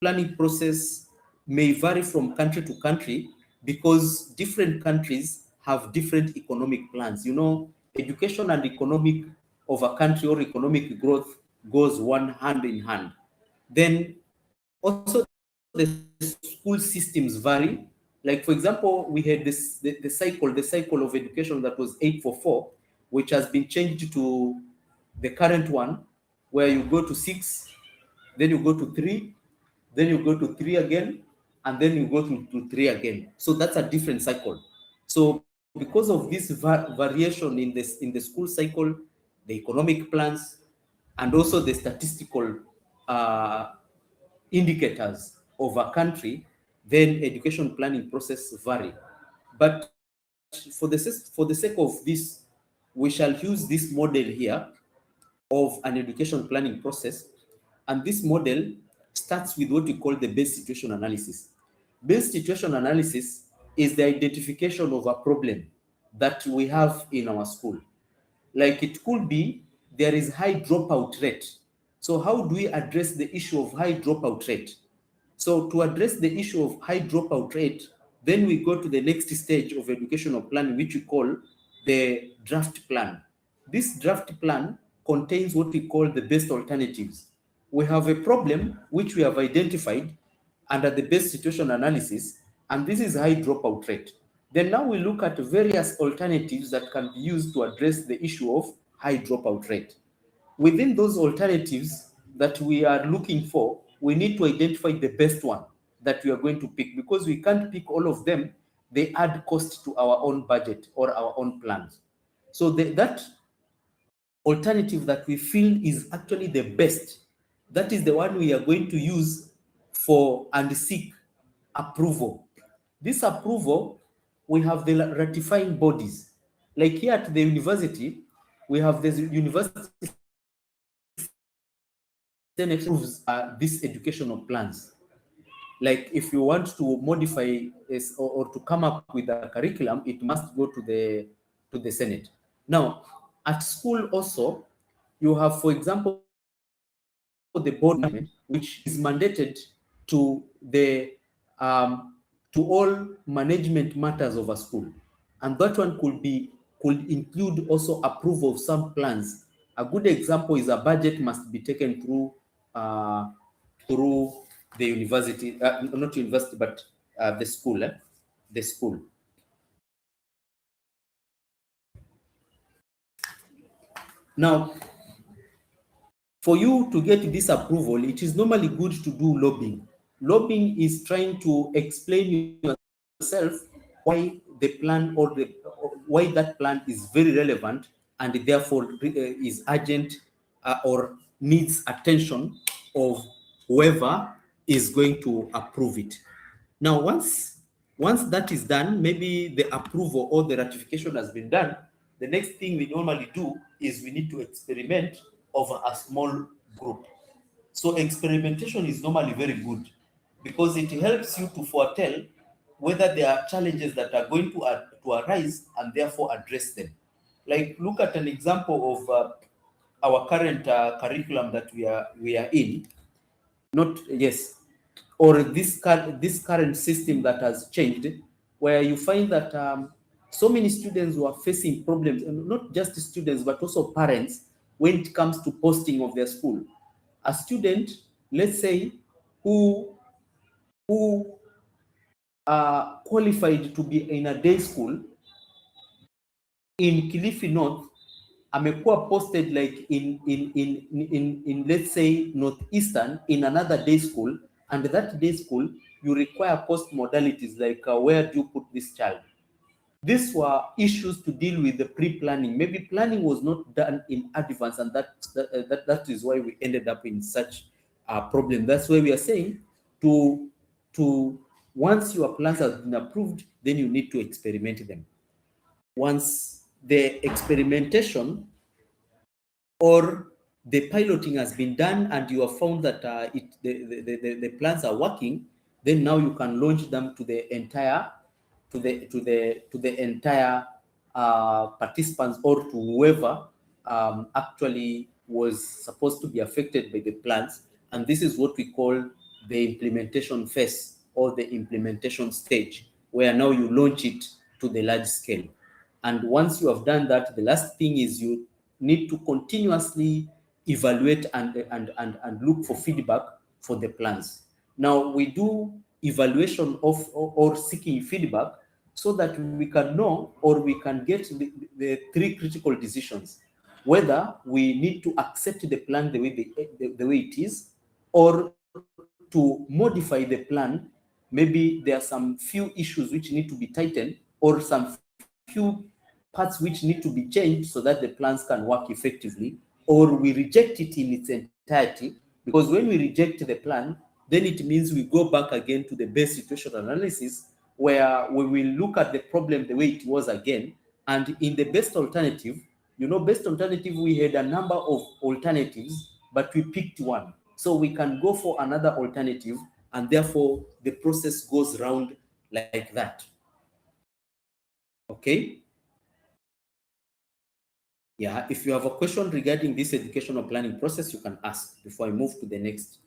planning process may vary from country to country because different countries have different economic plans. You know, education and economic of a country or economic growth goes one hand in hand. Then also the school systems vary. Like for example, we had the cycle of education that was 844, which has been changed to the current one, where you go to 6, then you go to 3, then you go to 3 again, and then you go to 3 again. So that's a different cycle. So because of this variation in the school cycle, the economic plans, and also the statistical uh, indicators of a country, then education planning process vary. But for the sake of this, we shall use this model here of an education planning process. And this model starts with what we call the base situation analysis. Base situation analysis is the identification of a problem that we have in our school. Like it could be there is high dropout rate. So how do we address the issue of high dropout rate? So to address the issue of high dropout rate, then we go to the next stage of educational planning, which we call the draft plan. This draft plan contains what we call the best alternatives. We have a problem which we have identified under the best situation analysis, and this is high dropout rate. Then now we look at various alternatives that can be used to address the issue of high dropout rate. Within those alternatives that we are looking for, we need to identify the best one that we are going to pick, because we can't pick all of them. They add cost to our own budget or our own plans. So that alternative that we feel is actually the best, that is the one we are going to use for and seek approval. This approval, we have the ratifying bodies. Like here at the university, we have the university Senate approves these educational plans. Like if you want to modify this, or to come up with a curriculum, it must go to the Senate. Now, at school also, you have, for example, the board management, which is mandated to to all management matters of a school, and that one could include also approval of some plans. A good example is a budget must be taken uh, through the university, not university, but the school. The school. Now, for you to get this approval, it is normally good to do lobbying. Lobbying is trying to explain yourself why the plan why that plan is very relevant, and therefore is urgent, or needs attention of whoever is going to approve it. Now, once that is done, maybe the approval or the ratification has been done, the next thing we normally do is we need to experiment over a small group. So experimentation is normally very good because it helps you to foretell whether there are challenges that are going to arise and therefore address them. Like look at an example of our current curriculum that we are in. Not yes, or this current system that has changed, where you find that so many students who are facing problems, and not just students but also parents, when it comes to posting of their school. A student, let's say, who qualified to be in a day school in Kilifi North, amekuwa posted like in let's say Northeastern in another day school, and that day school you require post modalities like where do you put this child. These were issues to deal with the pre-planning. Maybe planning was not done in advance, and that is why we ended up in such a problem. That's why we are saying to once your plans have been approved, then you need to experiment them. Once the experimentation or the piloting has been done and you have found that the plans are working, then now you can launch them to the entire participants, or to whoever actually was supposed to be affected by the plans. And this is what we call the implementation phase or the implementation stage, where now you launch it to the large scale. And once you have done that, the last thing is you need to continuously evaluate and look for feedback for the plans. Now, we do evaluation of or seeking feedback so that we can know or we can get the three critical decisions: whether we need to accept the plan the way it is, or to modify the plan. Maybe there are some few issues which need to be tightened, or some few parts which need to be changed so that the plans can work effectively, or we reject it in its entirety. Because when we reject the plan, then it means we go back again to the base situation analysis, where we will look at the problem the way it was again. And in the best alternative, best alternative, we had a number of alternatives, but we picked one. So we can go for another alternative, and therefore the process goes round like that. Okay? Yeah, if you have a question regarding this educational planning process, you can ask before I move to the next